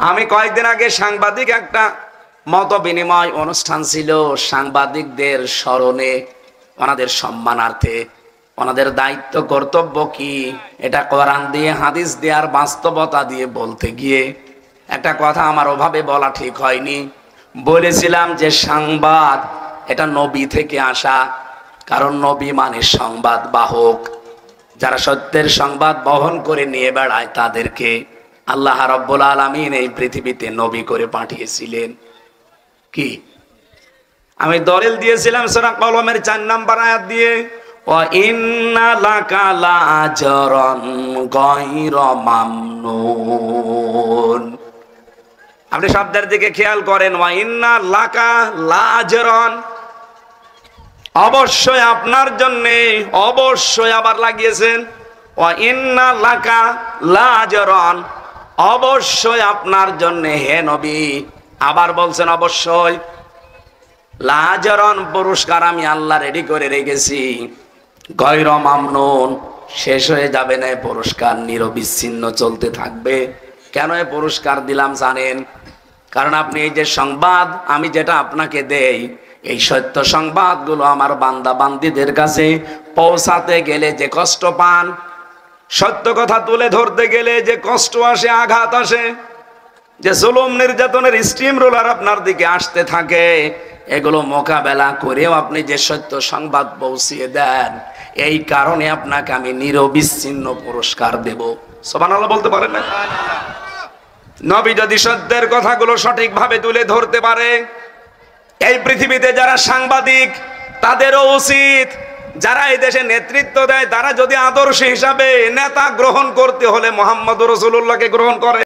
আমি কয়েকদিন আগে সাংবাদিক একটা মত বিনিময় অনুষ্ঠান ছিল, সাংবাদিকদের স্মরণে, ওনাদের সম্মানার্থে, ওনাদের দায়িত্ব কর্তব্য কি এটা কোরআন দিয়ে হাদিস দিয়ে আর বাস্তবতা দিয়ে বলতে গিয়ে একটা কথা আমার ওভাবে বলা ঠিক হয়নি। বলেছিলাম যে সংবাদ এটা নবী থেকে আসা, কারণ নবী মানে সংবাদ বাহক। যারা সত্যের সংবাদ বহন করে নিয়ে বেড়ায় তাদেরকে আল্লাহ রাব্বুল আলামিন এই পৃথিবীতে নবী করে পাঠিয়েছিলেন। কি আমি দলিল দিয়েছিলাম সূরা কলমের 4 নম্বর আয়াত দিয়ে, ওয়া ইন্না লাকা লাআজরান গায়রা মামনুন। আপনি শব্দের দিকে খেয়াল করেন, ওয়া ইন্না লাকা লাআজরান, অবশ্যই আপনার জন্য, অবশ্যই আবার লাগিয়েছেন ওয়া ইন্না লাকা লাআজরান, অবশ্যই আপনার জন্য হে নবী, আবার বলছেন অবশ্যই লাআজরান, পুরস্কার আমি আল্লাহ রেডি করে রেখেছি। গায়রা মামনুন, শেষ হয়ে যাবে না পুরস্কার, নিরবিচ্ছিন্ন চলতে থাকবে। কেন এই পুরস্কার দিলাম জানেন? কারণ আপনি এই যে সংবাদ আমি যেটা আপনাকে দেই, এই সত্য সংবাদগুলো আমার বান্দা বান্দীদের কাছে পৌঁছাতে গেলে যে কষ্ট পান, সত্য কথা তুলে ধরতে গেলে যে কষ্ট আসে, আঘাত আসে, যে জুলুম নির্যাতনের স্টিম রোলার আপনার দিকে আসতে থাকে, এগুলো মোকাবেলা করেও আপনি যে সত্য সংবাদ পৌঁছিয়ে দেন, এই কারণে আপনাকে আমি নিরবিচ্ছিন্ন পুরস্কার দেব। সুবহানাল্লাহ বলতে পারেন না? নবী যদি সত্যের কথাগুলো সঠিকভাবে তুলে ধরতে পারে, এই পৃথিবীতে যারা সাংবাদিক তাদেরও উচিত, যারা এই দেশে নেতৃত্ব দেয় তারা যদি আদর্শ হিসাবে নেতা গ্রহণ করতে হলে মুহাম্মদ রাসূলুল্লাহকে গ্রহণ করে।